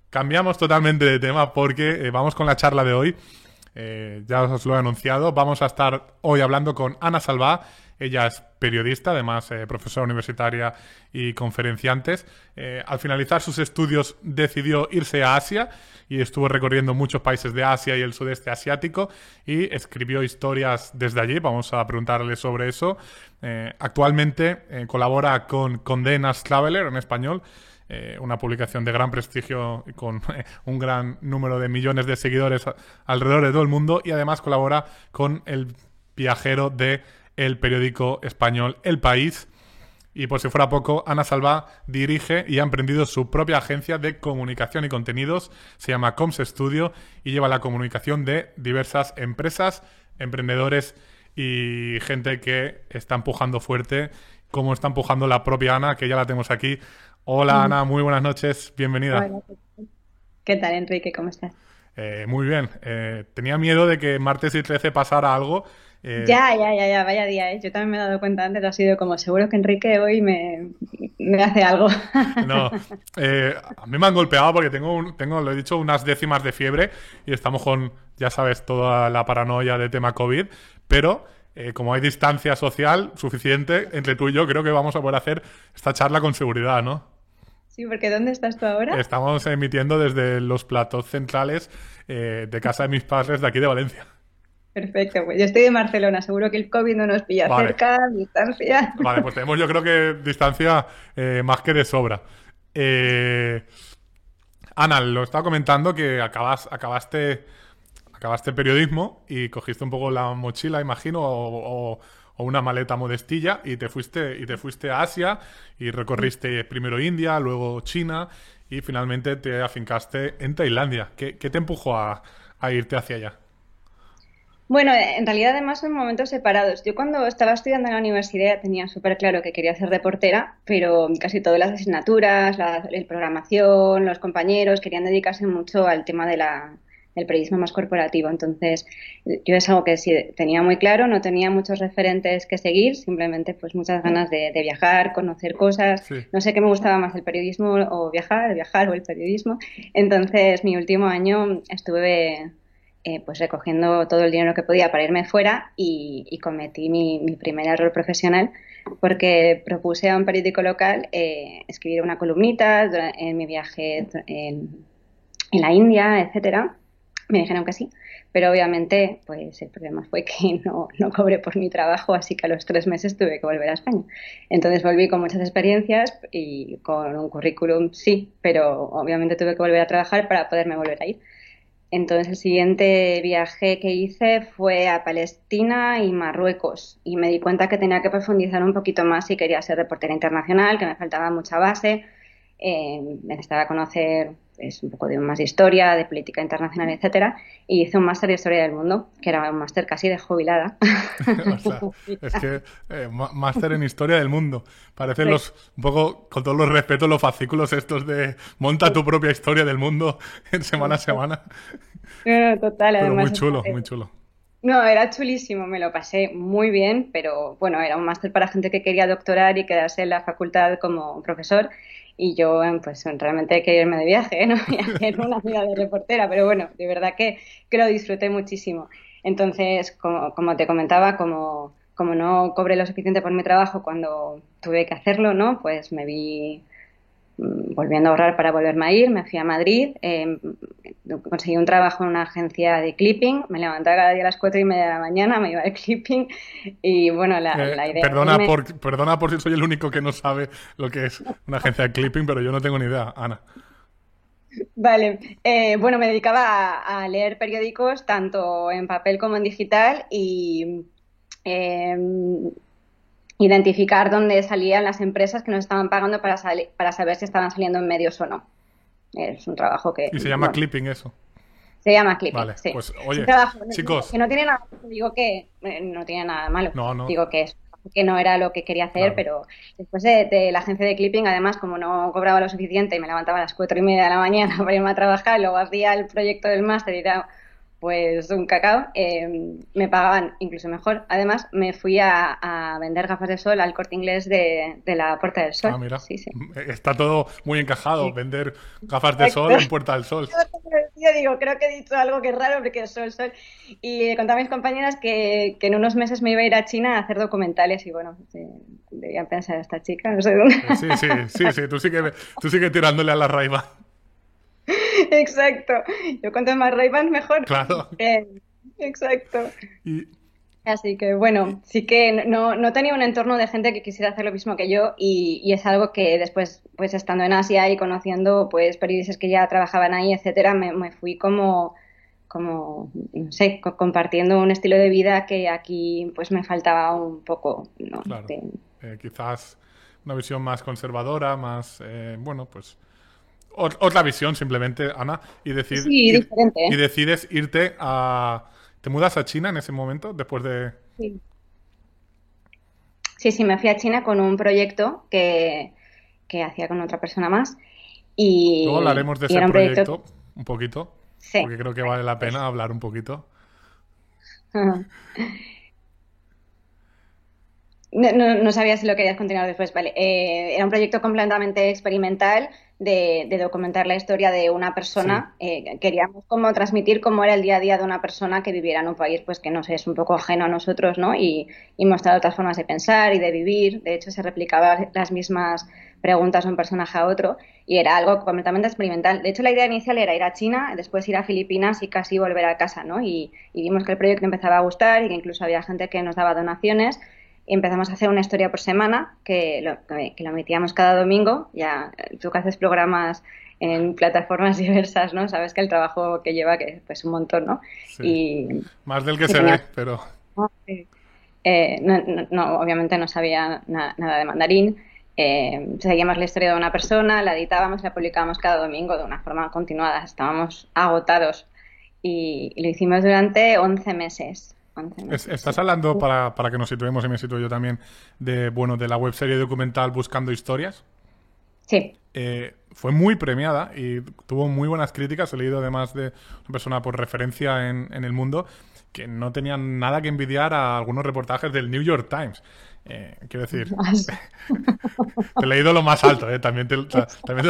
cambiamos totalmente de tema porque vamos con la charla de hoy. Ya os lo he anunciado. Vamos a estar hoy hablando con Ana Salvá. Ella es periodista, además profesora universitaria y conferenciante. Al finalizar sus estudios decidió irse a Asia y estuvo recorriendo muchos países de Asia y el sudeste asiático y escribió historias desde allí. Vamos a preguntarle sobre eso. Actualmente colabora con Condé Nast Traveler en español, una publicación de gran prestigio con un gran número de millones de seguidores alrededor de todo el mundo, y además colabora con El Viajero de el periódico español El País. Y por si fuera poco, Ana Salvá dirige y ha emprendido su propia agencia de comunicación y contenidos. Se llama Coms Studio y lleva la comunicación de diversas empresas, emprendedores y gente que está empujando fuerte, como está empujando la propia Ana, que ya la tenemos aquí. Hola Mm. Ana, muy buenas noches, bienvenida. Hola, ¿qué tal, Enrique? ¿Cómo estás? Muy bien, tenía miedo de que martes y 13 pasara algo. Eh, Ya, vaya día, ¿eh? Yo también me he dado cuenta antes, ha sido como seguro que Enrique hoy me hace algo. No, a mí me han golpeado porque tengo, lo he dicho, unas décimas de fiebre y estamos con, ya sabes, toda la paranoia de tema COVID, pero como hay distancia social suficiente entre tú y yo, creo que vamos a poder hacer esta charla con seguridad, ¿no? Sí, porque ¿dónde estás tú ahora? Estamos emitiendo desde los platós centrales de casa de mis padres de aquí de Valencia. Perfecto, pues yo estoy de Barcelona, seguro que el COVID no nos pilla Vale, cerca, distancia. vale, pues tenemos yo creo que distancia más que de sobra. Eh, Ana, lo estaba comentando que acabaste periodismo y cogiste un poco la mochila, imagino, o una maleta modestilla y te fuiste a Asia y recorriste primero India, luego China y finalmente te afincaste en Tailandia. ¿Qué te empujó a irte hacia allá? Bueno, en realidad además son momentos separados. Yo cuando estaba estudiando en la universidad tenía súper claro que quería ser reportera, pero casi todas las asignaturas, la programación, los compañeros querían dedicarse mucho al tema del periodismo más corporativo. Entonces, yo es algo que sí tenía muy claro, no tenía muchos referentes que seguir, simplemente pues muchas ganas de viajar, conocer cosas. Sí. No sé qué me gustaba más, el periodismo o viajar o el periodismo. Entonces, mi último año estuve pues recogiendo todo el dinero que podía para irme fuera y cometí mi primer error profesional porque propuse a un periódico local escribir una columnita en mi viaje en la India, etcétera. Me dijeron que sí, pero obviamente pues el problema fue que no cobré por mi trabajo, así que a los 3 meses tuve que volver a España. Entonces volví con muchas experiencias y con un currículum sí, pero obviamente tuve que volver a trabajar para poderme volver a ir. Entonces el siguiente viaje que hice fue a Palestina y Marruecos y me di cuenta que tenía que profundizar un poquito más si quería ser reportera internacional, que me faltaba mucha base, necesitaba conocer un poco de más de historia, de política internacional, etcétera, y hice un máster de historia del mundo, que era un máster casi de jubilada. O sea, es que máster en historia del mundo. Parecen un poco, con todos los respetos, los fascículos estos de monta tu propia historia del mundo en semana a semana. No, total, Pero muy además. chulo, muy chulo. No, era chulísimo, me lo pasé muy bien, pero bueno, era un máster para gente que quería doctorar y quedarse en la facultad como profesor. Y yo, pues realmente quería irme de viaje, ¿no? Y hacer una vida de reportera, pero bueno, de verdad que lo disfruté muchísimo. Entonces, como te comentaba, como no cobré lo suficiente por mi trabajo cuando tuve que hacerlo, ¿no? Pues me vi volviendo a ahorrar para volverme a ir, me fui a Madrid, conseguí un trabajo en una agencia de clipping, me levantaba cada día a las 4:30 de la mañana, me iba al clipping y bueno, la idea de Perdona irme. perdona por si soy el único que no sabe lo que es una agencia de clipping, pero yo no tengo ni idea, Ana. Vale, bueno, me dedicaba a leer periódicos tanto en papel como en digital y eh, identificar dónde salían las empresas que nos estaban pagando para saber si estaban saliendo en medios o no. Es un trabajo que, Y se llama bueno, clipping eso. se llama clipping, Vale, sí. pues Es un oye, trabajo chicos, que no tiene nada, digo que no tiene nada de malo. no, no, Digo que no era lo que quería hacer, claro. pero después de la agencia de clipping, además, como no cobraba lo suficiente y me levantaba a las 4:30 de la mañana para irme a trabajar, luego hacía el proyecto del máster y era pues un cacao, me pagaban incluso mejor. Además, me fui a vender gafas de sol al Corte Inglés de la Puerta del Ah, Sol. mira, Sí, sí. está todo muy encajado. Vender gafas de sol Exacto. en Puerta del Sol. Yo digo, creo que he dicho algo que es raro porque es sol, sol. Y le conté a mis compañeras que en unos meses me iba a ir a China a hacer documentales y bueno, debían pensar esta chica, no sé dónde. Sí, sí, sí, sí, tú sigue tirándole a la raiva. Exacto. Yo cuanto más Ray-Ban mejor. Claro. Eh, exacto. Y, Así que y- bueno, sí que no tenía un entorno de gente que quisiera hacer lo mismo que yo y es algo que después, pues estando en Asia y conociendo pues periodistas que ya trabajaban ahí, etcétera, me fui como, no sé, compartiendo un estilo de vida que aquí pues me faltaba un poco, ¿no? claro, quizás una visión más conservadora, más, bueno, pues otra visión simplemente, Ana, Sí, diferente, y ¿eh? decides irte a... ¿Te mudas a China en ese momento? Después de... Sí. Sí, sí, me fui a China con un proyecto que hacía con otra persona más Luego hablaremos de y ese era un proyecto, proyecto un poquito, sí, porque creo que vale la pues, pena hablar un poquito. no sabía si lo querías continuar después. Vale. Era un proyecto completamente experimental de documentar la historia de una Sí, persona. Queríamos como transmitir cómo era el día a día de una persona que viviera en un país, pues que no sé, es un poco ajeno a nosotros, ¿no? Y mostrar otras formas de pensar y de vivir. De hecho, se replicaban las mismas preguntas de un personaje a otro y era algo completamente experimental. De hecho, la idea inicial era ir a China, después ir a Filipinas y casi volver a casa, ¿no? Y vimos que el proyecto empezaba a gustar y que incluso había gente que nos daba donaciones y empezamos a hacer una historia por semana que lo emitíamos cada domingo. Ya tú que haces programas en plataformas diversas, ¿no? Sabes que el trabajo que lleva que pues un montón, ¿no? sí. Y, Más del que y se ve, teníamos pero... obviamente no sabía nada de mandarín. Seguíamos la historia de una persona, la editábamos, la publicábamos cada domingo de una forma continuada. Estábamos agotados y lo hicimos durante 11 meses. 11 meses, Estás sí. hablando, para que nos situemos y me sitúe yo también, de, bueno, de la webserie documental Buscando Historias. Sí. Fue muy premiada y tuvo muy buenas críticas. He leído además de una persona por referencia en el mundo que no tenían nada que envidiar a algunos reportajes del New York Times. Quiero decir, te he leído lo más alto, también te lo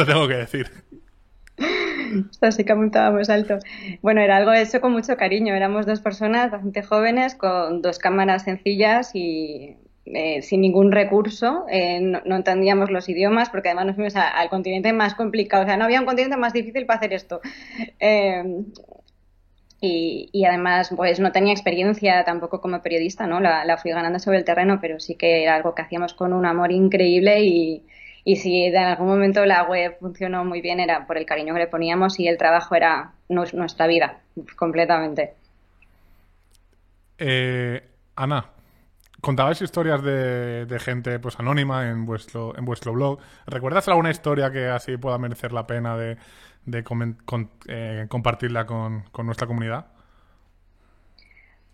tengo que decir. Así que apuntábamos alto. Bueno, era algo hecho con mucho cariño. Éramos dos personas bastante jóvenes con dos cámaras sencillas y sin ningún recurso. No entendíamos los idiomas porque además nos fuimos al continente más complicado. O sea, no había un continente más difícil para hacer esto. Eh, y además, pues no tenía experiencia tampoco como periodista, ¿no? La fui ganando sobre el terreno, pero sí que era algo que hacíamos con un amor increíble y si en algún momento la web funcionó muy bien era por el cariño que le poníamos y el trabajo era nuestra vida, completamente. Ana, contabais historias de gente pues anónima en vuestro blog. ¿Recuerdas alguna historia que así pueda merecer la pena de compartirla con nuestra comunidad?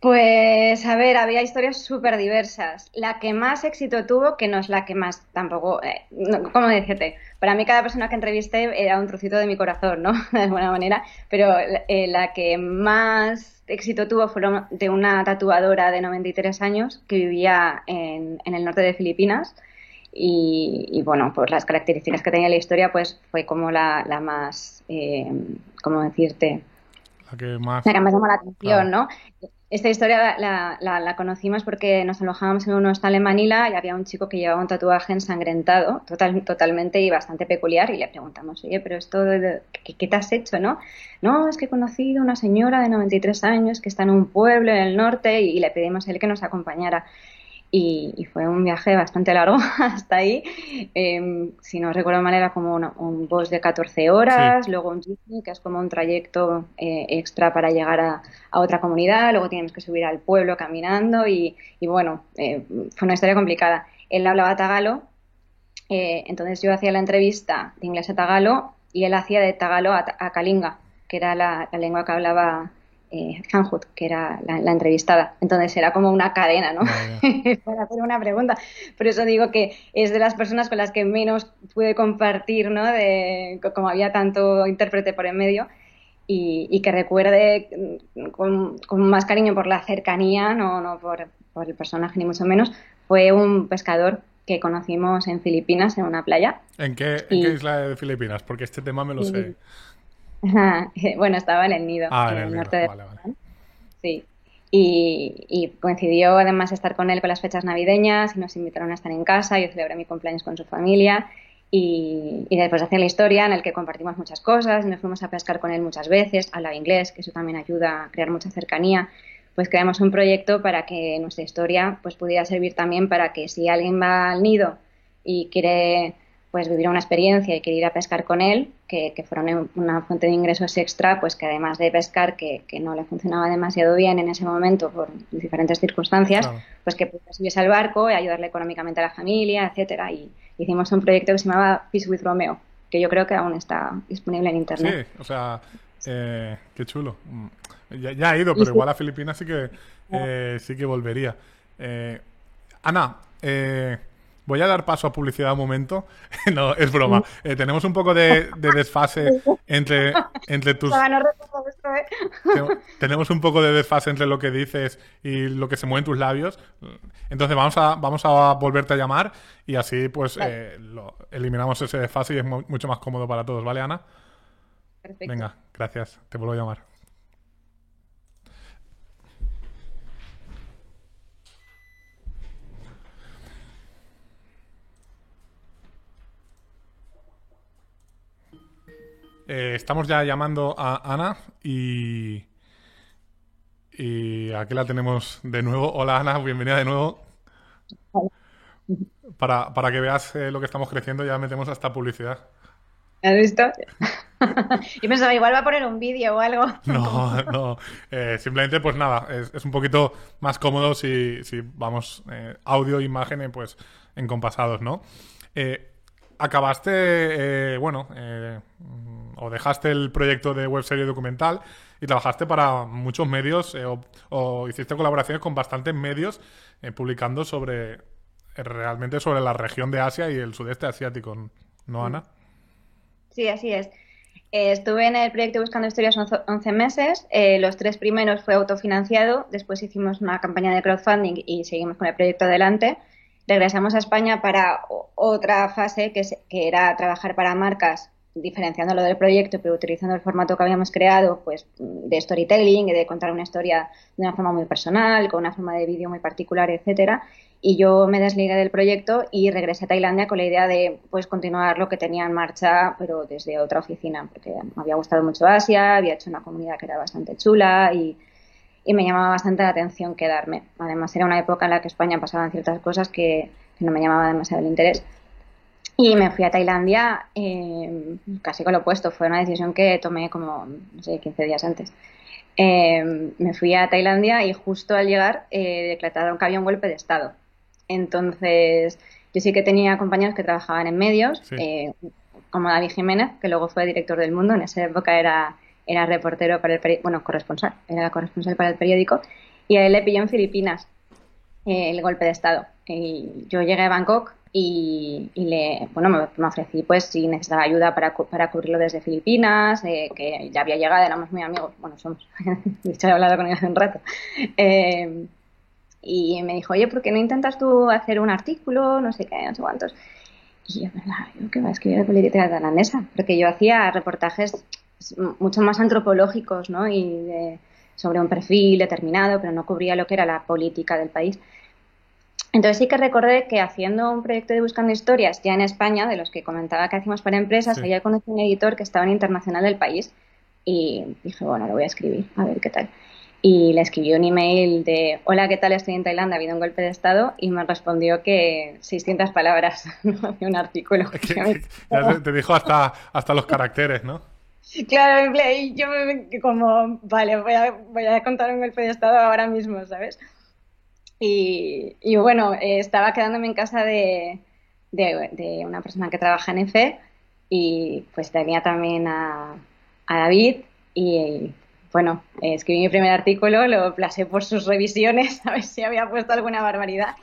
Pues, a ver, había historias súper diversas. La que más éxito tuvo, que no es la que más tampoco, ¿cómo decirte? Para mí cada persona que entrevisté era un trocito de mi corazón, ¿no? De alguna manera, pero la que más éxito tuvo fue de una tatuadora de 93 años que vivía en el norte de Filipinas y, bueno, pues las características que tenía la historia pues fue como la más, ¿cómo decirte? La que más... La que más llamó la Claro. atención, ¿no? Esta historia la conocimos porque nos alojábamos en un hostal en Manila y había un chico que llevaba un tatuaje ensangrentado, totalmente y bastante peculiar, y le preguntamos, oye, pero esto, ¿qué te has hecho, no? No, es que he conocido a una señora de 93 años que está en un pueblo en el norte y le pedimos a él que nos acompañara. Y fue un viaje bastante largo hasta ahí. Si no recuerdo mal, era como un bus de 14 Sí. horas, luego un jeepney, que es como un trayecto extra para llegar a otra comunidad, luego teníamos que subir al pueblo caminando y bueno, fue una historia complicada. Él hablaba tagalo, entonces yo hacía la entrevista de inglés a tagalo y él hacía de tagalo a kalinga, que era la lengua que hablaba Hanhut, que era la entrevistada. Entonces era como una cadena, ¿no? Vaya. Para hacer una pregunta. Por eso digo que es de las personas con las que menos pude compartir, ¿no? Como había tanto intérprete por en medio. y que recuerde con más cariño por la cercanía, no por el personaje ni mucho menos, fue un pescador que conocimos en Filipinas, en una playa. ¿En qué Y, isla de Filipinas? Porque este tema me lo sé. y- bueno, estaba en el Nido, Ah, en en el el Nilo. norte de Vale, vale. Pakistán. Sí. Y coincidió además estar con él con las fechas navideñas y nos invitaron a estar en casa. Yo celebré mi cumpleaños con su familia y después de hacer la historia en el que compartimos muchas cosas, nos fuimos a pescar con él muchas veces, hablaba inglés, que eso también ayuda a crear mucha cercanía. Pues creamos un proyecto para que nuestra historia pues pudiera servir también para que si alguien va al nido y quiere pues vivir una experiencia y quiere ir a pescar con él, que fuera una fuente de ingresos extra, pues que además de pescar, que no le funcionaba demasiado bien en ese momento por diferentes circunstancias, Claro. pues que pudiera subirse al barco y ayudarle económicamente a la familia, etcétera. Y hicimos un proyecto que se llamaba Fish with Romeo, que yo creo que aún está disponible en Sí, internet. o sea, qué chulo. Ya he ido, Y pero sí, igual a Filipinas sí que volvería. Eh, Ana, voy a dar paso a publicidad un momento. No, es broma. Tenemos un poco de desfase entre tus... no recuerdo esto, ¿eh? Tenemos un poco de desfase entre lo que dices y lo que se mueve en tus labios. Entonces vamos a volverte a llamar y así pues Vale, eliminamos ese desfase y es mucho más cómodo para todos, ¿vale, Ana? perfecto. Venga, gracias. Te vuelvo a llamar. Estamos ya llamando a Ana y aquí la tenemos de nuevo. Hola Ana, bienvenida de nuevo. Vale. Para que veas lo que estamos creciendo, ya metemos hasta publicidad. ¿Has visto? Yo pensaba, igual va a poner un vídeo o algo. No, no. Simplemente, pues nada, es un poquito más cómodo si vamos audio e imagen pues encompasados, ¿no? Eh, acabaste, o dejaste el proyecto de webserie documental y trabajaste para muchos medios o hiciste colaboraciones con bastantes medios publicando realmente sobre la región de Asia y el sudeste asiático, ¿no, Ana? Sí, así es. Estuve en el proyecto Buscando Historias 11 meses. Los 3 primeros fue autofinanciado. Después hicimos una campaña de crowdfunding y seguimos con el proyecto adelante. Regresamos a España para otra fase que era trabajar para marcas, diferenciándolo del proyecto, pero utilizando el formato que habíamos creado, pues de storytelling, de contar una historia de una forma muy personal, con una forma de vídeo muy particular, etcétera. Y yo me desligué del proyecto y regresé a Tailandia con la idea de pues continuar lo que tenía en marcha, pero desde otra oficina, porque me había gustado mucho Asia, había hecho una comunidad que era bastante chula y me llamaba bastante la atención quedarme. Además, era una época en la que España pasaban ciertas cosas que no me llamaban demasiado el interés. Y me fui a Tailandia casi con lo opuesto. Fue una decisión que tomé como, no sé, 15 días antes. Me fui a Tailandia y justo al llegar decretaron que había un golpe de Estado. Entonces, yo sí que tenía compañeros que trabajaban en medios, Sí. como David Jiménez, que luego fue director del Mundo. En esa época era reportero para el periódico, bueno, corresponsal, era corresponsal para el periódico. Y a él le pilló en Filipinas el golpe de Estado. Y yo llegué a Bangkok bueno, me ofrecí pues si necesitaba ayuda para cubrirlo desde Filipinas, que ya había llegado, éramos muy amigos, bueno, somos, de hecho he hablado con él hace un rato. Eh, y me dijo, oye, ¿por qué no intentas tú hacer un artículo? No sé qué, no sé cuántos. Y yo pensaba, yo qué va a escribir de política tailandesa, porque yo hacía reportajes mucho más antropológicos, ¿no? Sobre un perfil determinado, pero no cubría lo que era la política del país. Entonces sí que recordé que haciendo un proyecto de Buscando Historias ya en España, de los que comentaba que hacíamos para empresas, Sí. había conocido un editor que estaba en Internacional del País y dije, bueno, lo voy a escribir, a ver qué tal. Y le escribí un email de, hola, ¿qué tal? Estoy en Tailandia, ha habido un golpe de Estado y me respondió que 600 palabras, no hacía un artículo. Ya te dijo hasta los caracteres, ¿no? Claro, y yo como, vale, voy a contar un golpe de Estado ahora mismo, ¿sabes? Y bueno, estaba quedándome en casa de una persona que trabaja en EFE y pues tenía también a David y bueno, escribí mi primer artículo, lo plasé por sus revisiones a ver si había puesto alguna barbaridad.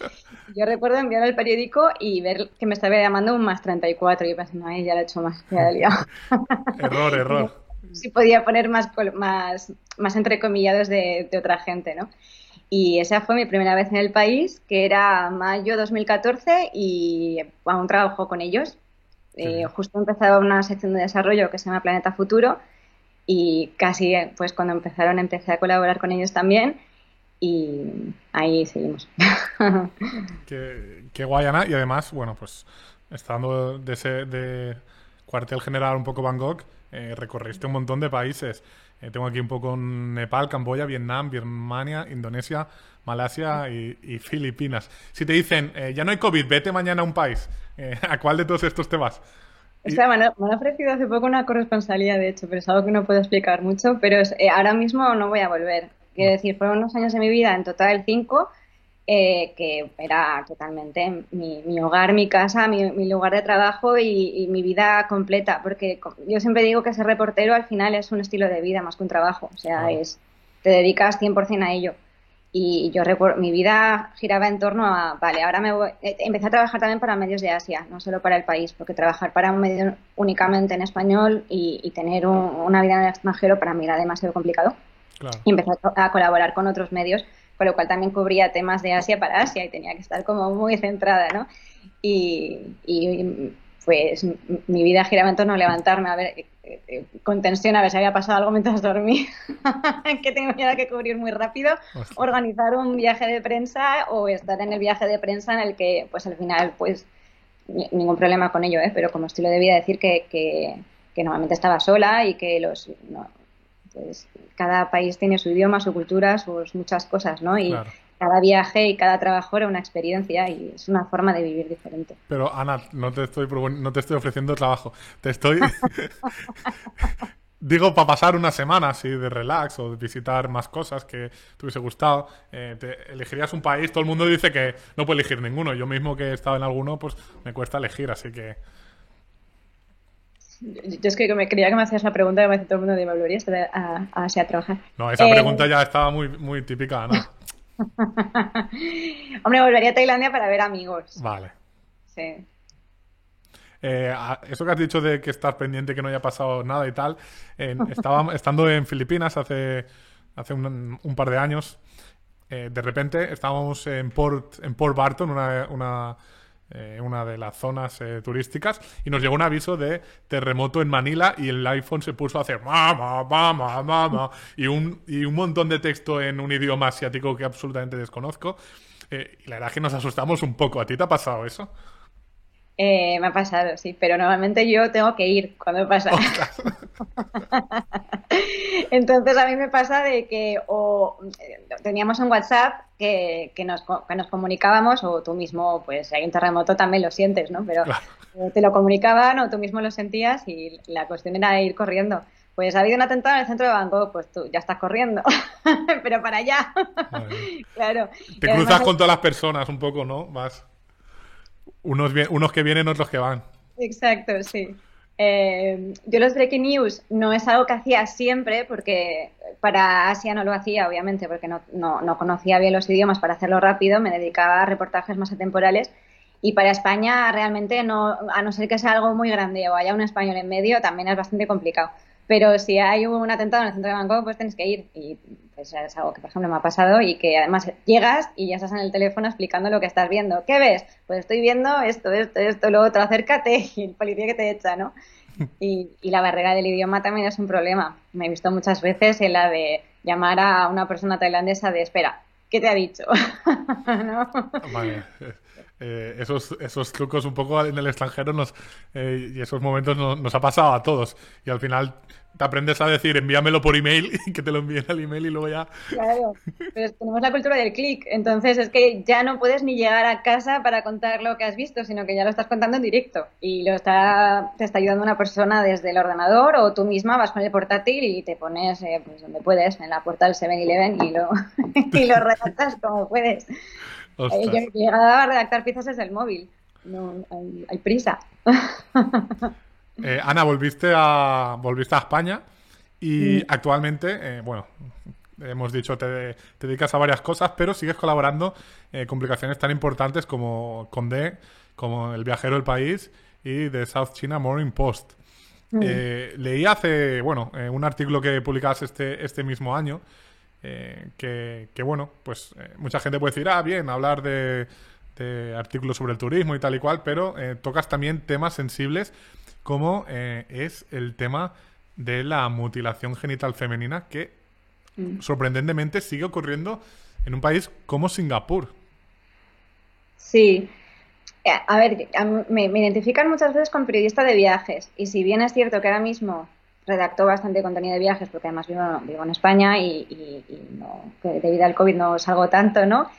Yo recuerdo enviar al periódico y ver que me estaba llamando un +34 y yo pensando, ay, ya lo he hecho más, ya lo he liado. Error, error. si podía poner más entrecomillados de otra gente, ¿no? Y esa fue mi primera vez en el país, que era mayo 2014 y aún trabajo con ellos. Justo empezaba una sección de desarrollo que se llama Planeta Futuro y casi pues cuando empezaron empecé a colaborar con ellos también y ahí seguimos. Qué guay, Ana. Y además, bueno, pues estando de cuartel general un poco Bangkok, recorriste un montón de países. Tengo aquí un poco Nepal, Camboya, Vietnam, Birmania, Indonesia, Malasia y Filipinas. Si te dicen, ya no hay COVID, vete mañana a un país, ¿a cuál de todos estos te vas? O sea, me han ofrecido hace poco una corresponsalía, de hecho, pero es algo que no puedo explicar mucho, pero ahora mismo no voy a volver. Quiero decir, fueron unos años de mi vida, en total 5, que era totalmente mi hogar, mi casa, mi lugar de trabajo y mi vida completa, porque yo siempre digo que ser reportero al final es un estilo de vida más que un trabajo, o sea, te dedicas 100% a ello. Y yo recuerdo, mi vida giraba en torno a, vale, ahora me voy, empecé a trabajar también para medios de Asia, no solo para el país, porque trabajar para un medio únicamente en español y tener una vida en el extranjero para mí era demasiado complicado. Claro. Y empecé a colaborar con otros medios, con lo cual también cubría temas de Asia para Asia y tenía que estar como muy centrada, ¿no? Y pues mi vida giraba en torno a levantarme, a ver, con tensión, a ver si había pasado algo mientras dormí, que tenía que cubrir muy rápido, organizar un viaje de prensa o estar en el viaje de prensa en el que, pues al final, pues ningún problema con ello, pero como estilo de vida decir que normalmente estaba sola y que pues cada país tiene su idioma, su cultura, sus muchas cosas, ¿no? Y claro, cada viaje y cada trabajo era una experiencia y es una forma de vivir diferente. Pero Ana, no te estoy ofreciendo trabajo, te estoy digo, para pasar una semana así de relax o de visitar más cosas que te hubiese gustado, te elegirías un país. Todo el mundo dice que no puede elegir ninguno. Yo mismo que he estado en alguno, pues me cuesta elegir, así que... Yo es que me creía que me hacías la pregunta que me hace todo el mundo de ¿volverías a Asia a trabajar? No, esa pregunta ya estaba muy, muy típica, ¿no? Hombre, volvería a Tailandia para ver amigos. Vale. Sí. Eso que has dicho de que estás pendiente que no haya pasado nada y tal, estando en Filipinas hace un par de años, de repente estábamos en Port Barton, una de las zonas turísticas, y nos llegó un aviso de terremoto en Manila y el iPhone se puso a hacer mama, mama, mama y un montón de texto en un idioma asiático que absolutamente desconozco, y la verdad es que nos asustamos un poco. ¿A ti te ha pasado eso? Me ha pasado, sí, pero normalmente yo tengo que ir cuando me pasa. Entonces a mí me pasa de que teníamos un WhatsApp que nos comunicábamos, o tú mismo, pues si hay un terremoto también lo sientes, ¿no? Pero claro, te lo comunicaban o tú mismo lo sentías y la cuestión era ir corriendo. Pues ha habido un atentado en el centro de Bangkok, pues tú ya estás corriendo, pero para allá. Claro. Te cruzas con todas las personas un poco, ¿no? Vas... Unos que vienen, otros que van. Exacto, sí. Yo los breaking news no es algo que hacía siempre, porque para Asia no lo hacía, obviamente, porque no conocía bien los idiomas para hacerlo rápido, me dedicaba a reportajes más atemporales. Y para España realmente no, a no ser que sea algo muy grande o haya un español en medio, también es bastante complicado. Pero si hay un atentado en el centro de Bangkok, pues tienes que ir. Y pues es algo que, por ejemplo, me ha pasado y que además llegas y ya estás en el teléfono explicando lo que estás viendo. ¿Qué ves? Pues estoy viendo esto, lo otro, acércate, y el policía que te echa, ¿no? Y la barrera del idioma también es un problema. Me he visto muchas veces en la de llamar a una persona tailandesa de espera, ¿qué te ha dicho? ¿No? Vale. Esos trucos un poco en el extranjero y esos momentos nos ha pasado a todos. Y al final te aprendes a decir envíamelo por email y que te lo envíen al email y luego ya... Claro, pero tenemos la cultura del clic. Entonces es que ya no puedes ni llegar a casa para contar lo que has visto, sino que ya lo estás contando en directo. Y te está ayudando una persona desde el ordenador o tú misma vas con el portátil y te pones pues donde puedes, en la puerta del 7-Eleven y lo redactas como puedes. Yo he llegado a redactar piezas desde el móvil. No, hay prisa. Ana, volviste a España y actualmente, bueno, hemos dicho te dedicas a varias cosas, pero sigues colaborando en publicaciones tan importantes como Condé, como El Viajero del País y The South China Morning Post. Leí hace, un artículo que publicabas este mismo año, pues mucha gente puede decir, bien, hablar de artículos sobre el turismo y tal y cual, pero tocas también temas sensibles como es el tema de la mutilación genital femenina, que sorprendentemente sigue ocurriendo en un país como Singapur. Sí. A ver, me identifican muchas veces con periodista de viajes, y si bien es cierto que ahora mismo redacto bastante contenido de viajes, porque además vivo en España y no, que debido al COVID no salgo tanto, ¿no?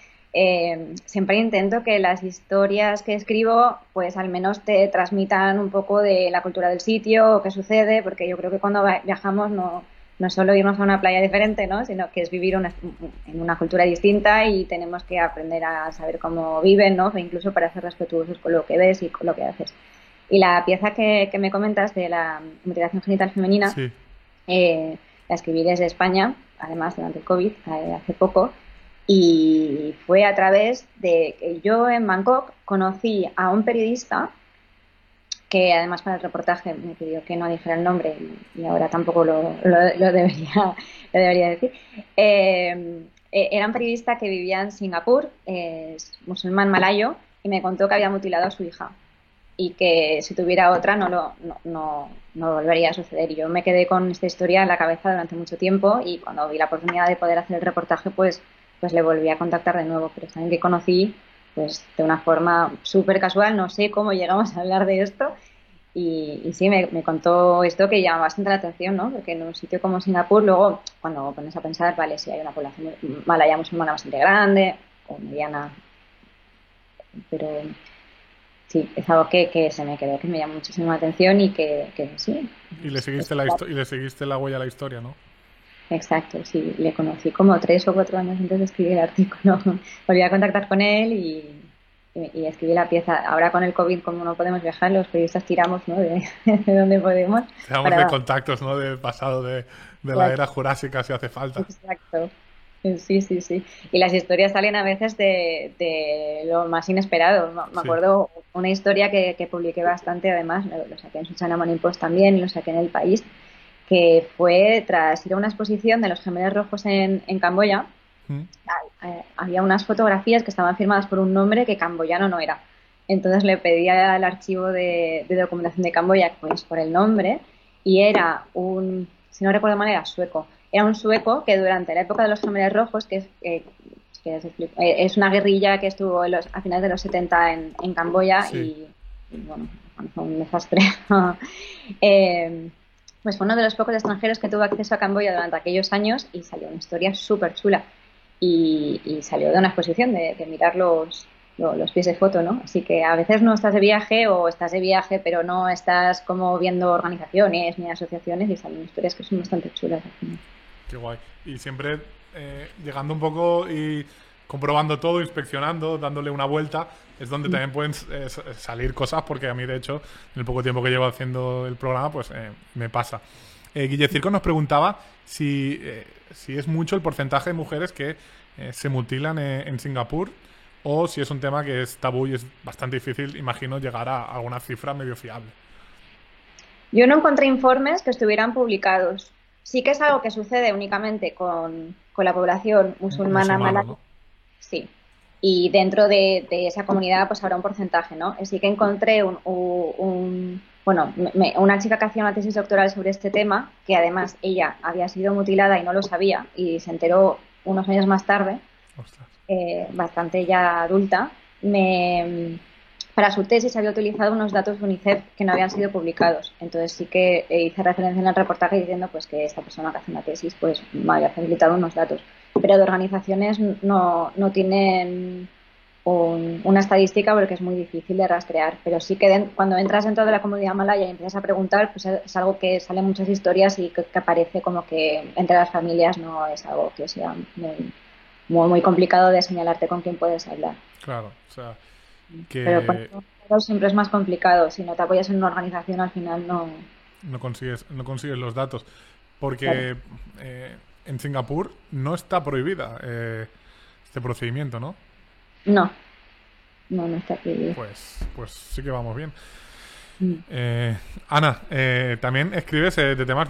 Siempre intento que las historias que escribo pues al menos te transmitan un poco de la cultura del sitio o qué sucede, porque yo creo que cuando viajamos no es solo irnos a una playa diferente, ¿no? Sino que es vivir en una cultura distinta, y tenemos que aprender a saber cómo viven, ¿no? E incluso para ser respetuosos con lo que ves y con lo que haces. Y la pieza que me comentas de la mutilación genital femenina, Sí. la escribí desde España, además durante el COVID, hace poco, y fue a través de que yo en Bangkok conocí a un periodista que además para el reportaje me pidió que no dijera el nombre, y ahora tampoco lo debería decir. Era un periodista que vivía en Singapur, es musulmán malayo, y me contó que había mutilado a su hija y que si tuviera otra no volvería a suceder. Y yo me quedé con esta historia en la cabeza durante mucho tiempo, y cuando vi la oportunidad de poder hacer el reportaje, pues le volví a contactar de nuevo. Pero saben que conocí pues de una forma súper casual, no sé cómo llegamos a hablar de esto, y sí, me contó esto que llama bastante la atención, ¿no? Porque en un sitio como Singapur, luego cuando pones a pensar, vale, si hay una población malaya musulmana bastante grande o mediana, pero sí, es algo que se me quedó, que me llamó muchísimo la atención, y que sí. Y le seguiste la huella a la historia, ¿no? Exacto, sí, le conocí como 3 o 4 años antes de escribir el artículo. Volví a contactar con él y escribí la pieza. Ahora con el COVID, como no podemos viajar, los periodistas tiramos, ¿no? de donde podemos. Tiramos de contactos, ¿no? Del pasado, de la era jurásica, si hace falta. Exacto. Sí. Y las historias salen a veces de lo más inesperado. Me acuerdo una historia que publiqué bastante, además, lo saqué en Susana Morning Post también, y lo saqué en El País, que fue tras ir a una exposición de los Gemelos Rojos en Camboya. Había unas fotografías que estaban firmadas por un nombre que camboyano no era. Entonces le pedí al archivo de documentación de Camboya pues por el nombre, y era si no recuerdo mal, era sueco. Era un sueco que durante la época de los Gemelos Rojos, es una guerrilla que estuvo a finales de los 70 en Camboya, y bueno, fue un desastre. Pues fue uno de los pocos extranjeros que tuvo acceso a Camboya durante aquellos años, y salió una historia súper chula. Y salió de una exposición de mirar los pies de foto, ¿no? Así que a veces no estás de viaje, o estás de viaje pero no estás como viendo organizaciones ni asociaciones, y salen historias que son bastante chulas. Qué guay. Y siempre llegando un poco y comprobando todo, inspeccionando, dándole una vuelta, es donde también pueden salir cosas, porque a mí, de hecho, en el poco tiempo que llevo haciendo el programa, pues me pasa. Guille Circo nos preguntaba si es mucho el porcentaje de mujeres que se mutilan en Singapur, o si es un tema que es tabú y es bastante difícil, imagino, llegar a alguna cifra medio fiable. Yo no encontré informes que estuvieran publicados. Sí que es algo que sucede únicamente con la población musulmana malaya. ¿No? Sí. Y dentro de esa comunidad pues habrá un porcentaje, ¿no? Sí que encontré una chica que hacía una tesis doctoral sobre este tema, que además ella había sido mutilada y no lo sabía, y se enteró unos años más tarde, bastante ya adulta. Para su tesis había utilizado unos datos de UNICEF que no habían sido publicados. Entonces sí que hice referencia en el reportaje diciendo pues que esta persona que hace una tesis pues me había facilitado unos datos. Pero de organizaciones no tienen una estadística, porque es muy difícil de rastrear. Pero sí que cuando entras dentro de la comunidad malaya y empiezas a preguntar, pues es algo que salen muchas historias, y que aparece como que entre las familias no es algo que sea muy complicado de señalarte con quién puedes hablar. Claro, o sea... Pero con siempre es más complicado. Si no te apoyas en una organización, al final no consigues los datos, porque en Singapur no está prohibida este procedimiento, ¿no? No está prohibido. Pues sí que vamos bien. Mm. Ana, también escribes de temas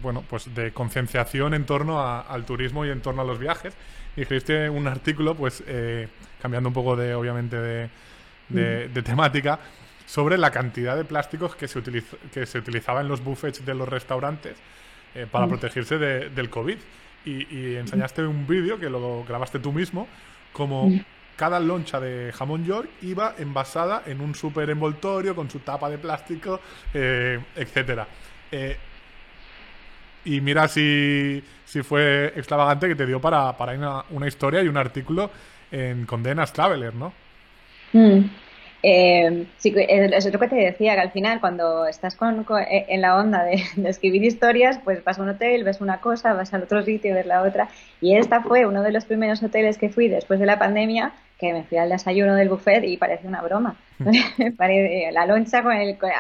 bueno, pues de concienciación en torno al turismo y en torno a los viajes. Y escribiste un artículo, pues cambiando un poco obviamente, Mm. de temática, sobre la cantidad de plásticos que se utilizaba en los buffets de los restaurantes para Mm. protegerse del COVID. Y enseñaste un vídeo que lo grabaste tú mismo, como Mm. cada loncha de jamón york iba envasada en un súper envoltorio con su tapa de plástico, etcétera. Eh, y mira si fue extravagante que te dio para una historia y un artículo en Condenas Traveler, ¿no? Mm. Sí, es lo que te decía, que al final cuando estás en la onda de escribir historias, pues vas a un hotel, ves una cosa, vas al otro sitio, ves la otra. Y esta fue uno de los primeros hoteles que fui después de la pandemia, que me fui al desayuno del buffet y parecía una broma. La loncha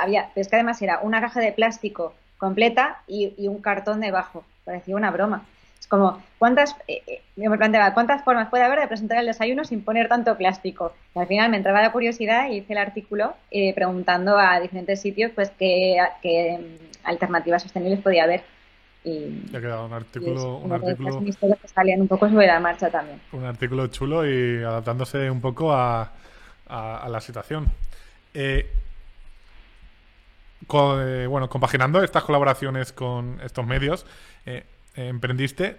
había, pero es que además era una caja de plástico completa y un cartón debajo, parecía una broma. Es como, yo me planteaba, ¿cuántas formas puede haber de presentar el desayuno sin poner tanto plástico? Y al final me entraba la curiosidad y hice el artículo preguntando a diferentes sitios pues qué alternativas sostenibles podía haber. Y, Ya ha quedado y es un una de estas artículo, historias que salían un poco sobre la marcha también. un artículo chulo y adaptándose un poco a la situación. Eh, bueno, compaginando estas colaboraciones con estos medios, emprendiste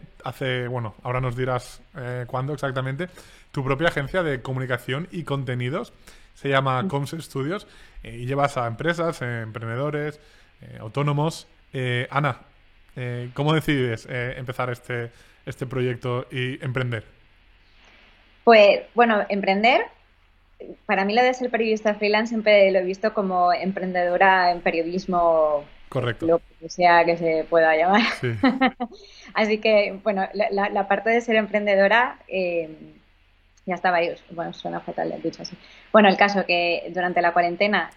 bueno, ahora nos dirás cuándo exactamente, tu propia agencia de comunicación y contenidos. Se llama Coms Studios y llevas a empresas, emprendedores, autónomos. Ana, ¿cómo decides empezar este proyecto y emprender? Pues bueno, emprender, para mí lo de ser periodista freelance siempre lo he visto como emprendedora en periodismo, Correcto. lo que sea que se pueda llamar. Sí. Así que, bueno, la parte de ser emprendedora ya estaba ahí. Bueno, suena fatal dicho así. Bueno, el caso que durante la cuarentena,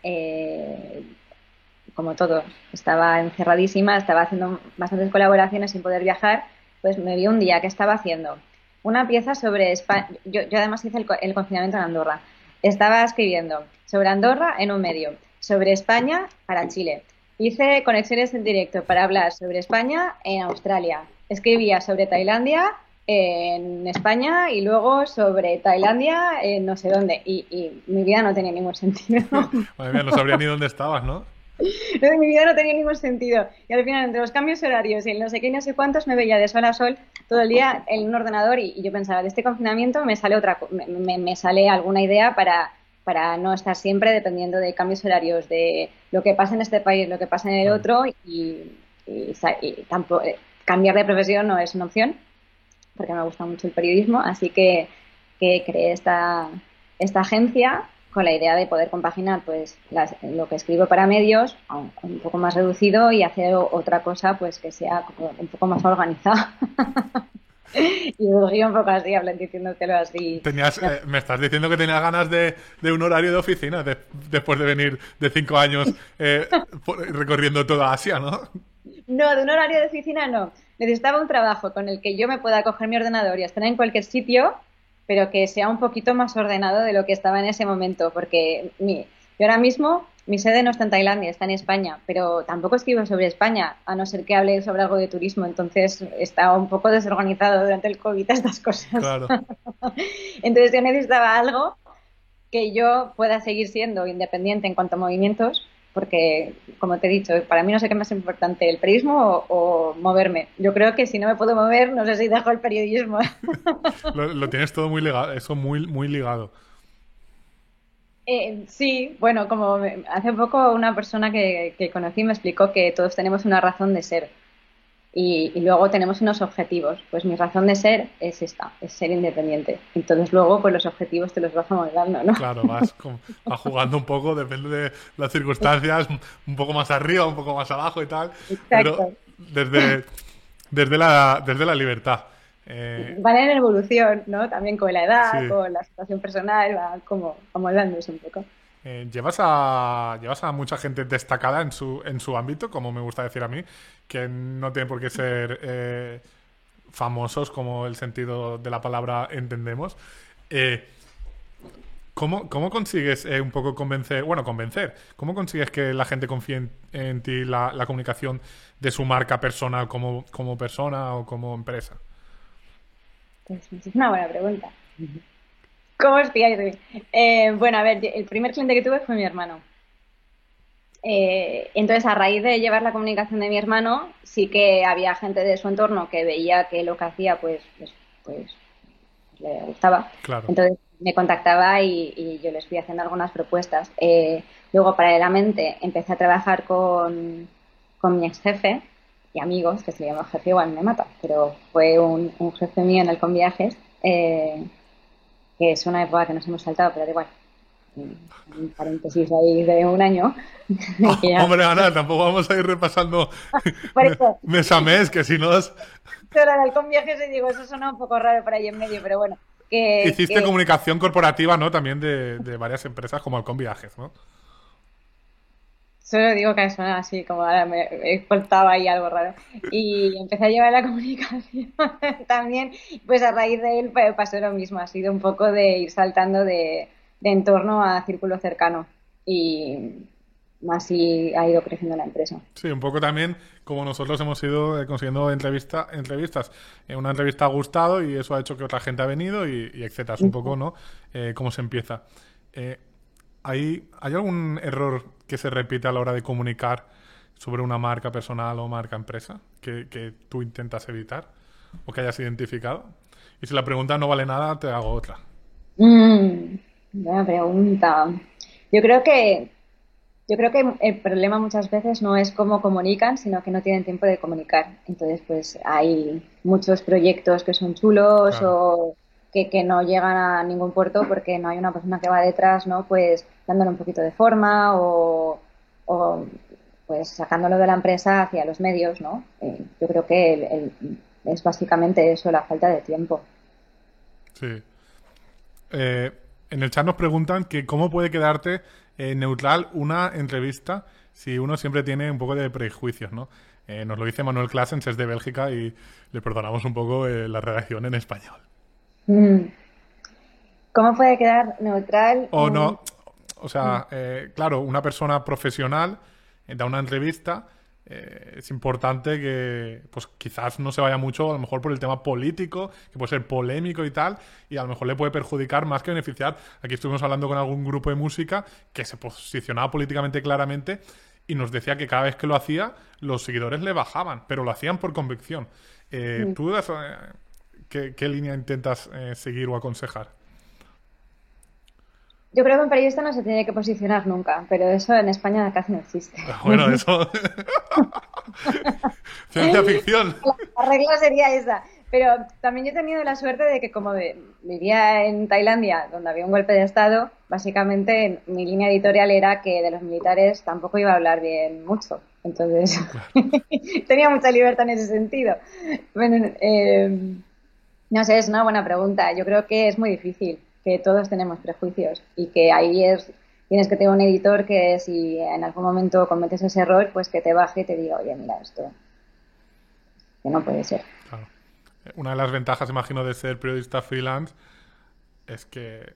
como todo, estaba encerradísima, estaba haciendo bastantes colaboraciones sin poder viajar, pues me vi un día que estaba haciendo una pieza sobre España. Yo además hice el confinamiento en Andorra. Estaba escribiendo sobre Andorra en un medio, sobre España para Chile. Hice conexiones en directo para hablar sobre España en Australia. Escribía sobre Tailandia en España y luego sobre Tailandia en no sé dónde. Y mi vida no tenía ningún sentido. Madre mía, no sabría ni dónde estabas, ¿no? Mi vida no tenía ningún sentido. Y al final, entre los cambios horarios y el no sé qué y no sé cuántos, me veía de sol a sol todo el día en un ordenador y yo pensaba, de este confinamiento me sale me sale alguna idea para no estar siempre dependiendo de cambios horarios, de lo que pasa en este país, lo que pasa en el Claro. otro y tampoco, cambiar de profesión no es una opción porque me gusta mucho el periodismo, así que creé esta agencia con la idea de poder compaginar pues lo que escribo para medios un poco más reducido y hacer otra cosa pues que sea como un poco más organizada. Y surgió un poco así, hablando diciéndotelo así. Me estás diciendo que tenías ganas de un horario de oficina después de venir de 5 años recorriendo toda Asia, ¿no? No, de un horario de oficina no. Necesitaba un trabajo con el que yo me pueda coger mi ordenador y estar en cualquier sitio, pero que sea un poquito más ordenado de lo que estaba en ese momento, porque yo ahora mismo mi sede no está en Tailandia, está en España, pero tampoco escribo sobre España, a no ser que hable sobre algo de turismo, entonces estaba un poco desorganizado durante el COVID estas cosas. Claro. Entonces yo necesitaba algo que yo pueda seguir siendo independiente en cuanto a movimientos, porque, como te he dicho, para mí no sé qué más importante, el periodismo o moverme. Yo creo que si no me puedo mover, no sé si dejo el periodismo. Lo tienes todo muy ligado, eso muy, muy ligado. Sí, bueno, hace poco una persona que conocí me explicó que todos tenemos una razón de ser y luego tenemos unos objetivos. Pues mi razón de ser es esta, es ser independiente. Entonces luego pues los objetivos te los vas amoldando, ¿no? Claro, vas jugando un poco, depende de las circunstancias, un poco más arriba, un poco más abajo y tal, pero Exacto. desde la libertad. Van en evolución, ¿no? También con la Sí. edad, con la situación personal, va como amoldándose un poco. Llevas a mucha gente destacada en su ámbito, como me gusta decir a mí, que no tiene por qué ser famosos como el sentido de la palabra entendemos. Eh, ¿Cómo consigues un poco convencer, bueno, convencer, cómo consigues que la gente confíe en ti la comunicación de su marca personal como persona o como empresa? Pues es una buena pregunta. ¿Cómo os pilláis de mí? Bueno, a ver, el primer cliente que tuve fue mi hermano. Entonces, a raíz de llevar la comunicación de mi hermano, sí que había gente de su entorno que veía que lo que hacía, pues le gustaba. Claro. Entonces me contactaba y yo les fui haciendo algunas propuestas. Luego, paralelamente, empecé a trabajar con mi ex jefe y amigos, que se le llama jefe, igual me mata, pero fue un jefe mío en el Conviajes, que es una época que nos hemos saltado, pero da igual. Un paréntesis ahí de un año. Que ya, Hombre, Ana, tampoco vamos a ir repasando por eso, mes a mes, que si no era del Conviajes y digo, eso suena un poco raro por ahí en medio, pero bueno, hiciste que comunicación corporativa, ¿no? También de varias empresas como Halcón Viajes, ¿no? solo digo que suena así, como ahora me cortaba ahí algo raro. Y empecé a llevar la comunicación también, pues a raíz de él pues, pasó lo mismo, ha sido un poco de ir saltando de entorno a círculo cercano. Y así ha ido creciendo la empresa. Sí, un poco también como nosotros hemos ido consiguiendo entrevistas. Una entrevista ha gustado y eso ha hecho que otra gente ha venido y etcétera. Es un poco, ¿no? Cómo se empieza. Eh, ¿Hay algún error que se repite a la hora de comunicar sobre una marca personal o marca empresa que tú intentas evitar o que hayas identificado? Y si la pregunta no vale nada, te hago otra. Buena pregunta. Yo creo que Yo creo que el problema muchas veces no es cómo comunican, sino que no tienen tiempo de comunicar. Entonces, pues hay muchos proyectos que son chulos Claro. o que no llegan a ningún puerto porque no hay una persona que va detrás, ¿no? Pues dándole un poquito de forma o, pues sacándolo de la empresa hacia los medios, ¿no? Yo creo que es básicamente eso, la falta de tiempo. Sí. Eh, en el chat nos preguntan que cómo puede quedarte neutral una entrevista si uno siempre tiene un poco de prejuicios, ¿no? Nos lo dice Manuel Classens, es de Bélgica y le perdonamos un poco la redacción en español. Mm. ¿Cómo puede quedar neutral O no, o sea, claro, una persona profesional da una entrevista, es importante que, pues quizás no se vaya mucho, a lo mejor por el tema político, que puede ser polémico y tal, y a lo mejor le puede perjudicar más que beneficiar. Aquí estuvimos hablando con algún grupo de música que se posicionaba políticamente claramente y nos decía que cada vez que lo hacía, los seguidores le bajaban, pero lo hacían por convicción. ¿Tú qué línea intentas seguir o aconsejar? Yo creo que un periodista no se tiene que posicionar nunca, pero eso en España casi no existe. Bueno, eso. Ciencia ficción. La regla sería esa. Pero también yo he tenido la suerte de que como vivía en Tailandia, donde había un golpe de Estado, básicamente mi línea editorial era que de los militares tampoco iba a hablar bien mucho. Entonces, tenía mucha libertad en ese sentido. Bueno, no sé, es una buena pregunta. Yo creo que es muy difícil, que todos tenemos prejuicios y que tienes que tener un editor que si en algún momento cometes ese error, pues que te baje y te diga, oye, mira, esto que no puede ser. Claro. Una de las ventajas, imagino, de ser periodista freelance es que,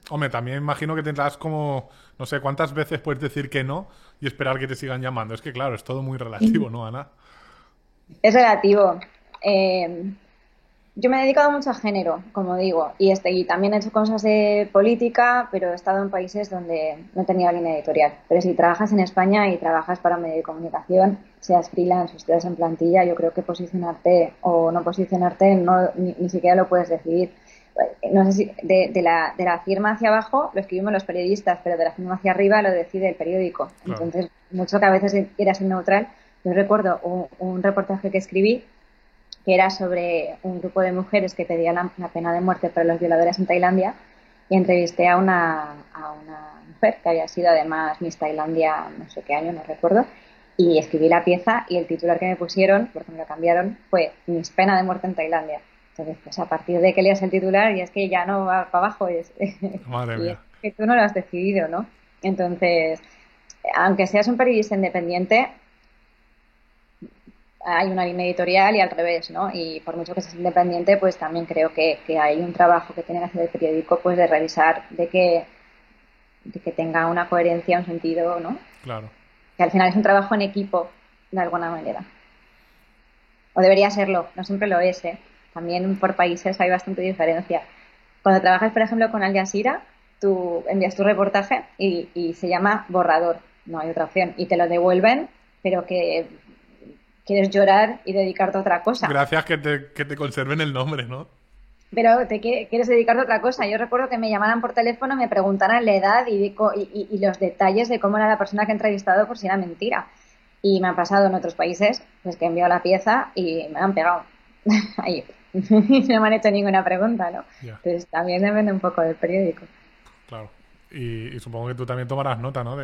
hombre, también imagino que tendrás como, no sé, cuántas veces puedes decir que no y esperar que te sigan llamando. Es que, claro, es todo muy relativo, ¿no, Ana? Es relativo. Eh, yo me he dedicado mucho a género, como digo, y también he hecho cosas de política, pero he estado en países donde no he tenido línea editorial. Pero si trabajas en España y trabajas para un medio de comunicación, seas freelance o estés en plantilla, yo creo que posicionarte o no posicionarte ni siquiera lo puedes decidir. No sé si de la firma hacia abajo lo escribimos los periodistas, pero de la firma hacia arriba lo decide el periódico. Claro. Entonces, mucho que a veces quiera ser neutral. Yo recuerdo un reportaje que escribí que era sobre un grupo de mujeres que pedían la pena de muerte para los violadores en Tailandia y entrevisté a una mujer que había sido además Miss Tailandia no sé qué año, no recuerdo, y escribí la pieza y el titular que me pusieron, porque me lo cambiaron, fue Miss pena de muerte en Tailandia. Entonces, pues a partir de que leas el titular y es que ya no va para abajo, Madre y es mía. que tú no lo has decidido, ¿no? Entonces, aunque seas un periodista independiente, hay una línea editorial y al revés, ¿no? Y por mucho que seas independiente, pues también creo que hay un trabajo que tiene que hacer el periódico, pues de revisar de que tenga una coherencia, un sentido, ¿no? Claro. Que al final es un trabajo en equipo, de alguna manera. O debería serlo, no siempre lo es, ¿eh? También por países hay bastante diferencia. Cuando trabajas, por ejemplo, con Al Jazeera, tú envías tu reportaje y se llama borrador, no hay otra opción, y te lo devuelven, pero que quieres llorar y dedicarte a otra cosa. Gracias que te conserven el nombre, ¿no? Pero quieres dedicarte a otra cosa. Yo recuerdo que me llamaran por teléfono, me preguntaran la edad y los detalles de cómo era la persona que he entrevistado por si era mentira. Y me ha pasado en otros países, pues que he enviado la pieza y me han pegado. Ahí. No me han hecho ninguna pregunta, ¿no? Ya, Entonces también depende un poco del periódico. claro. Y supongo que tú también tomarás nota, ¿no?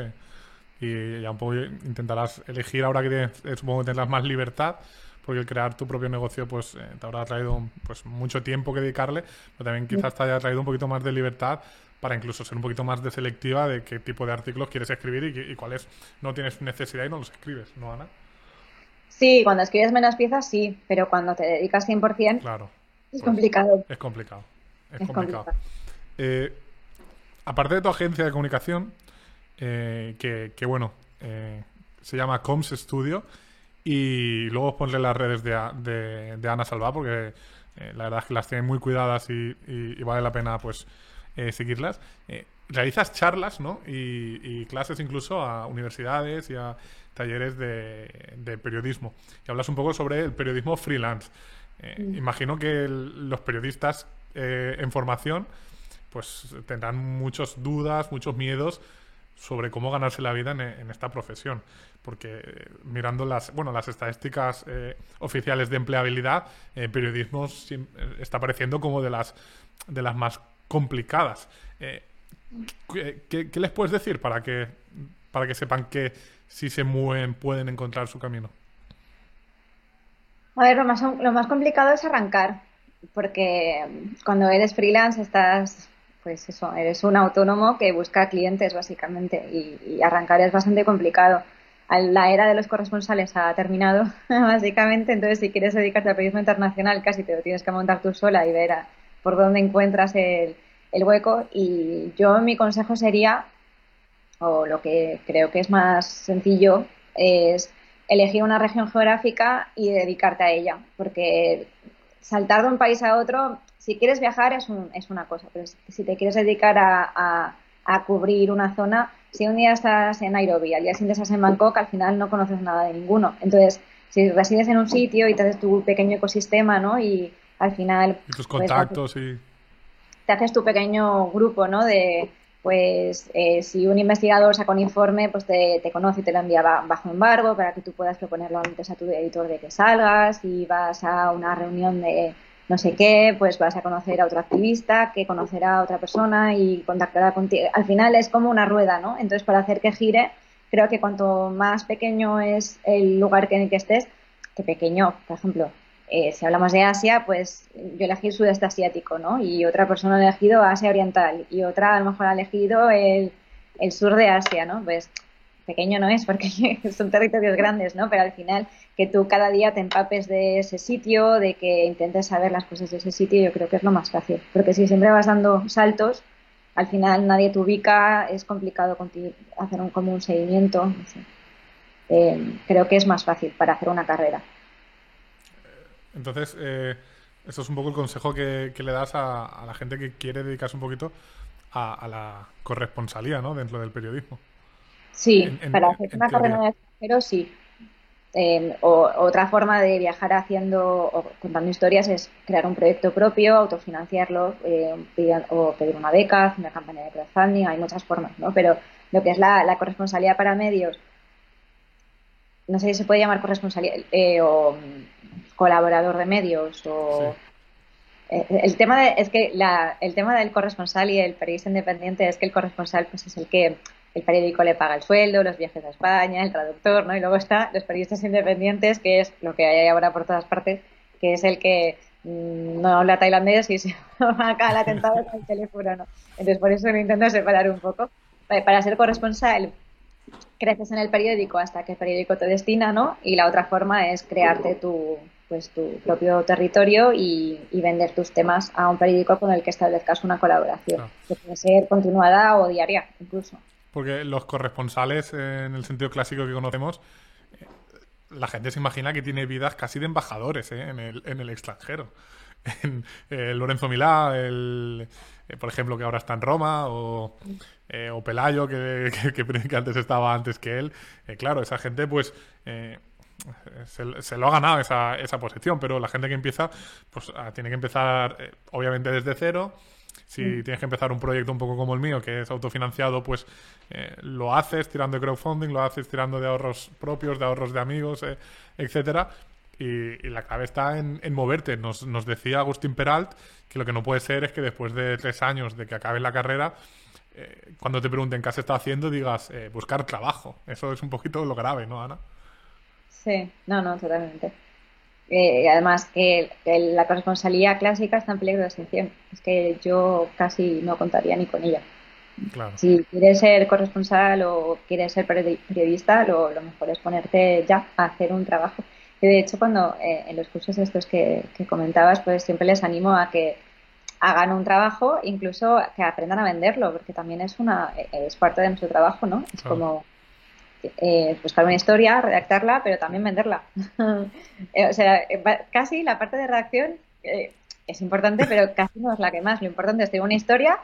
Y ya un poco intentarás elegir ahora que tienes, supongo que tendrás más libertad, porque el crear tu propio negocio pues te habrá traído pues mucho tiempo que dedicarle, pero también quizás te haya traído un poquito más de libertad para incluso ser un poquito más de selectiva de qué tipo de artículos quieres escribir y cuáles no tienes necesidad y no los escribes, ¿no, Ana? Sí, cuando escribes menos piezas sí, pero cuando te dedicas 100% Claro, es pues complicado. es complicado. Es Es complicado. complicado. Eh, Aparte de tu agencia de comunicación, bueno, se llama Coms Studio, y luego os pondré las redes de Ana Salvá, porque la verdad es que las tienen muy cuidadas y vale la pena pues seguirlas. Realizas charlas, ¿no? Y clases incluso a universidades y a talleres de periodismo. Y hablas un poco sobre el periodismo freelance. Imagino que los periodistas en formación pues tendrán muchas dudas, muchos miedos sobre cómo ganarse la vida en esta profesión. Porque mirando las estadísticas oficiales de empleabilidad, periodismo está pareciendo como de las más complicadas. ¿Qué les puedes decir para que sepan que si se mueven pueden encontrar su camino? A ver, lo más complicado es arrancar, porque cuando eres freelance estás, pues eso, eres un autónomo que busca clientes básicamente y arrancar es bastante complicado. La era de los corresponsales ha terminado, básicamente, entonces si quieres dedicarte al periodismo internacional casi te lo tienes que montar tú sola y ver por dónde encuentras el hueco. Y yo mi consejo sería, o lo que creo que es más sencillo, es elegir una región geográfica y dedicarte a ella, porque saltar de un país a otro, si quieres viajar es una cosa, pero si te quieres dedicar a cubrir una zona, si un día estás en Nairobi, al día siguiente estás en Bangkok, al final no conoces nada de ninguno. Entonces, si resides en un sitio y te haces tu pequeño ecosistema, ¿no? Y al final Y tus pues contactos y... te haces tu pequeño grupo, ¿no? Pues, si un investigador saca un informe, pues te conoce y te lo envía bajo embargo para que tú puedas proponerlo antes a tu editor de que salgas. Si vas a una reunión de no sé qué, pues vas a conocer a otro activista que conocerá a otra persona y contactará contigo. Al final es como una rueda, ¿no? Entonces, para hacer que gire, creo que cuanto más pequeño es el lugar en el que estés, que pequeño, por ejemplo, si hablamos de Asia, pues yo elegí el sudeste asiático, ¿no? Y otra persona ha elegido Asia Oriental y otra a lo mejor ha elegido el sur de Asia, ¿no? Pues pequeño no es porque son territorios grandes, ¿no? Pero al final que tú cada día te empapes de ese sitio, de que intentes saber las cosas de ese sitio, yo creo que es lo más fácil. Porque si siempre vas dando saltos, al final nadie te ubica, es complicado hacer como un seguimiento, no sé. Creo que es más fácil para hacer una carrera. Entonces, eso es un poco el consejo que le das a la gente que quiere dedicarse un poquito a la corresponsalía, ¿no? Dentro del periodismo, Sí, para hacer en una carrera teoría. en el extranjero, sí. Otra forma de viajar haciendo o contando historias es crear un proyecto propio, autofinanciarlo, o pedir una beca, hacer una campaña de crowdfunding. Hay muchas formas, ¿no? Pero lo que es la corresponsalía para medios, no sé si se puede llamar corresponsalía o colaborador de medios Sí, o es que el tema del corresponsal y el periodista independiente es que el corresponsal pues es el que el periódico le paga el sueldo, los viajes a España, el traductor, ¿no? Y luego está los periodistas independientes, que es lo que hay ahora por todas partes, que es el que no habla tailandés y se va acá al atentado con el teléfono, ¿no? Entonces por eso lo intento separar un poco. Para ser corresponsal creces en el periódico hasta que el periódico te destina, ¿no? Y la otra forma es crearte tu propio territorio y vender tus temas a un periódico con el que establezcas una colaboración, Claro. que puede ser continuada o diaria, incluso. Porque los corresponsales, en el sentido clásico que conocemos, la gente se imagina que tiene vidas casi de embajadores, en el extranjero. En, Lorenzo Milá, por ejemplo, que ahora está en Roma, o Pelayo, que antes estaba antes que él. Claro, esa gente, pues, se lo ha ganado esa posición, pero la gente que empieza, pues, tiene que empezar, obviamente, desde cero. Si tienes que empezar un proyecto un poco como el mío, que es autofinanciado, pues lo haces tirando de crowdfunding, lo haces tirando de ahorros propios, de ahorros de amigos, etcétera. Y la clave está en moverte. Nos decía Agustín Peralt que lo que no puede ser es que después de 3 años de que acabes la carrera, cuando te pregunten qué has estado haciendo, digas buscar trabajo. Eso es un poquito lo grave, ¿no, Ana? Sí, no, no, totalmente. Además que la corresponsalía clásica está en peligro de extinción. Es que yo casi no contaría ni con ella. Claro. Si quieres ser corresponsal o quieres ser periodista, lo mejor es ponerte ya a hacer un trabajo. Y de hecho, cuando en los cursos estos que comentabas, pues siempre les animo a que hagan un trabajo, incluso que aprendan a venderlo, porque también es parte de nuestro trabajo, ¿no? Es Claro. como buscar una historia, redactarla, pero también venderla. O sea, casi la parte de redacción es importante, pero casi no es la que más. Lo importante es tener una historia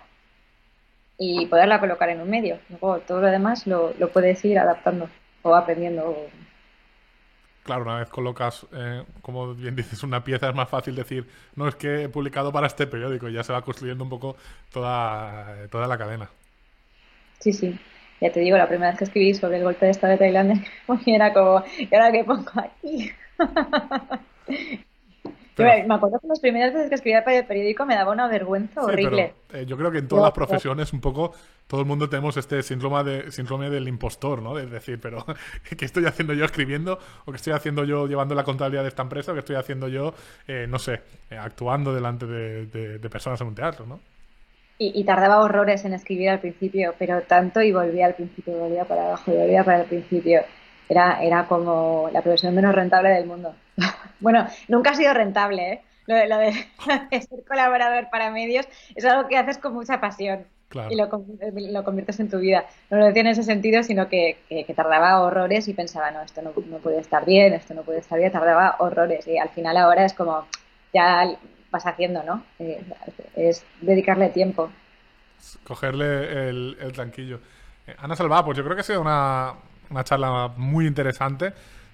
y poderla colocar en un medio. Luego todo lo demás lo puedes ir adaptando o aprendiendo. Claro, una vez colocas, como bien dices, una pieza, es más fácil decir, no, es que he publicado para este periódico y ya se va construyendo un poco toda la cadena. Sí, sí. Ya te digo, la primera vez que escribí sobre el golpe de estado de Tailandia, era como, ¿y ahora qué pongo aquí? Yo Pero me acuerdo que las primeras veces que escribía para el periódico me daba una vergüenza sí, pero horrible. yo creo que en todas las Yo, profesiones un poco todo el mundo tenemos este síndrome del impostor, ¿no? De decir, pero ¿qué estoy haciendo yo escribiendo? ¿O qué estoy haciendo yo llevando la contabilidad de esta empresa? ¿O qué estoy haciendo yo, no sé, actuando delante de personas en un teatro, ¿no? y tardaba horrores en escribir al principio, pero tanto y volvía al principio, volvía para abajo y volvía para el principio. Era como la profesión menos rentable del mundo. Bueno, nunca ha sido rentable, ¿eh? Lo de ser colaborador para medios es algo que haces con mucha pasión y Claro. lo conviertes en tu vida. No lo decía en ese sentido, sino que tardaba horrores y pensaba, no, esto no puede estar bien, esto no puede estar bien, tardaba horrores y al final ahora es como, ya vas haciendo, ¿no? Es dedicarle tiempo. Cogerle el tranquillo. Ana Salvá, pues yo creo que ha sido una charla muy interesante.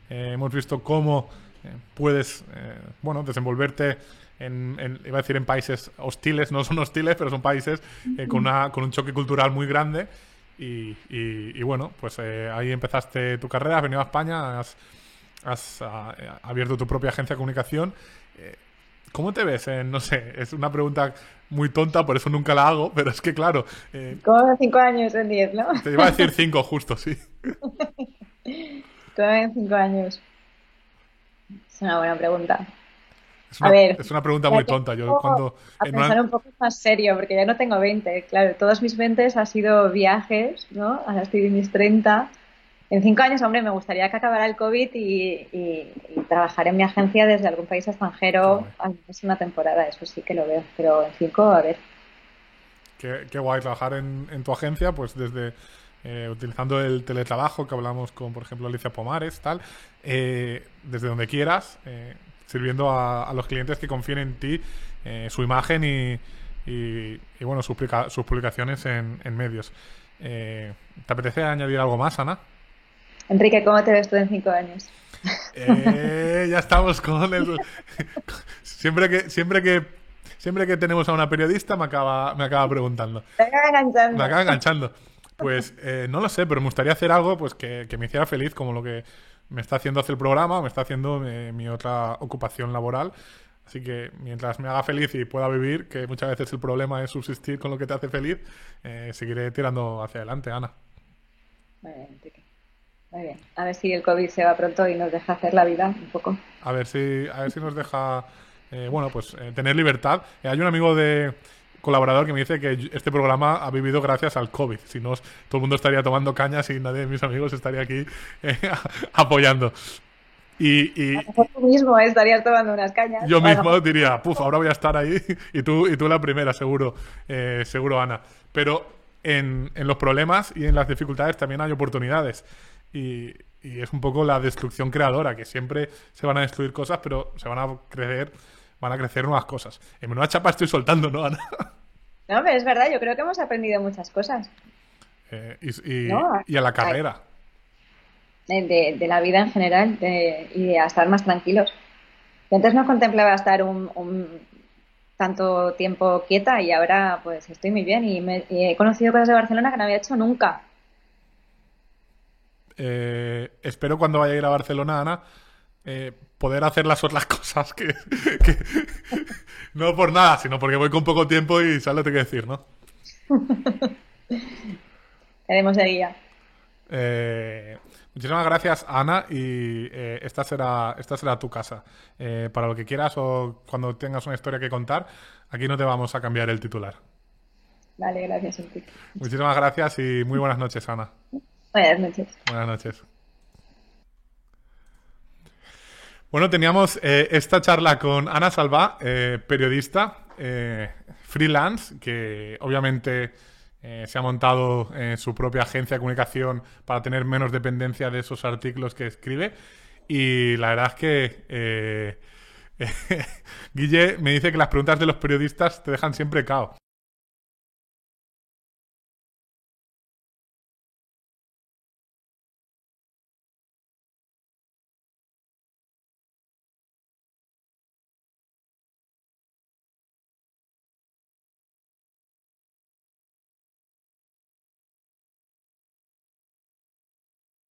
Hemos visto cómo puedes, bueno, desenvolverte iba a decir en países hostiles, no son hostiles, pero son países con un choque cultural muy grande. Y bueno, pues ahí empezaste tu carrera, has venido a España, has abierto tu propia agencia de comunicación. Eh, ¿Cómo te ves? No sé, es una pregunta muy tonta, por eso nunca la hago, pero es que claro, Como de 5 años en 10, ¿no? te iba a decir 5 justo, sí. Como en 5 años. Es una buena pregunta. Es A una, ver, es una pregunta ya muy te tonta. Yo pongo cuando a en pensar una, un poco más serio, porque ya no tengo 20. Claro, todos mis 20 ha sido viajes, ¿no? Ahora estoy en mis 30. En 5 años, hombre, me gustaría que acabara el COVID y trabajar en mi agencia desde algún país qué extranjero guay. al menos una temporada, eso sí que lo veo. Pero en 5, a ver. Qué guay trabajar en tu agencia, pues desde utilizando el teletrabajo que hablamos con, por ejemplo, Alicia Pomares, tal, desde donde quieras, sirviendo a los clientes que confíen en ti, su imagen y, bueno, sus publicaciones en medios. ¿Te apetece añadir algo más, Ana? Enrique, ¿cómo te ves tú en 5 años? Ya estamos con el... Siempre que tenemos a una periodista me acaba preguntando. Te acaba Me enganchando. acaba enganchando. Pues no lo sé, pero me gustaría hacer algo pues que me hiciera feliz, como lo que me está haciendo hacer el programa, o me está haciendo mi otra ocupación laboral. Así que mientras me haga feliz y pueda vivir, que muchas veces el problema es subsistir con lo que te hace feliz, seguiré tirando hacia adelante, Ana. Muy bien, Enrique. Muy bien. A ver si el COVID se va pronto y nos deja hacer la vida un poco. A ver si nos deja, bueno, pues tener libertad. Hay un amigo colaborador que me dice que este programa ha vivido gracias al COVID. Si no, todo el mundo estaría tomando cañas y nadie de mis amigos estaría aquí apoyando. A lo mejor tú mismo estarías tomando unas cañas. Yo mismo diría, puf, ahora voy a estar ahí y tú la primera, seguro, seguro, Ana. Pero en los problemas y en las dificultades también hay oportunidades. Y es un poco la destrucción creadora, que siempre se van a destruir cosas, pero van a crecer nuevas cosas. En menuda chapa estoy soltando, ¿no, Ana? No, pero es verdad, yo creo que hemos aprendido muchas cosas. ¿No? Y a la carrera. De la vida en general y de estar más tranquilos. Yo antes no contemplaba estar un tanto tiempo quieta y ahora pues estoy muy bien y he conocido cosas de Barcelona que no había hecho nunca. Espero cuando vaya a ir a Barcelona, Ana, poder hacer las otras cosas que no por nada, sino porque voy con poco tiempo y sabes lo que tengo que decir, ¿no? Tenemos de guía. Muchísimas gracias, Ana, y esta será tu casa. Para lo que quieras o cuando tengas una historia que contar, aquí no te vamos a cambiar el titular. Vale, gracias, Enrique. Muchísimas gracias y muy buenas noches, Ana. Buenas noches. Buenas noches. Bueno, teníamos esta charla con Ana Salvá, periodista, freelance, que obviamente se ha montado su propia agencia de comunicación para tener menos dependencia de esos artículos que escribe. Y la verdad es que Guille me dice que las preguntas de los periodistas te dejan siempre cao.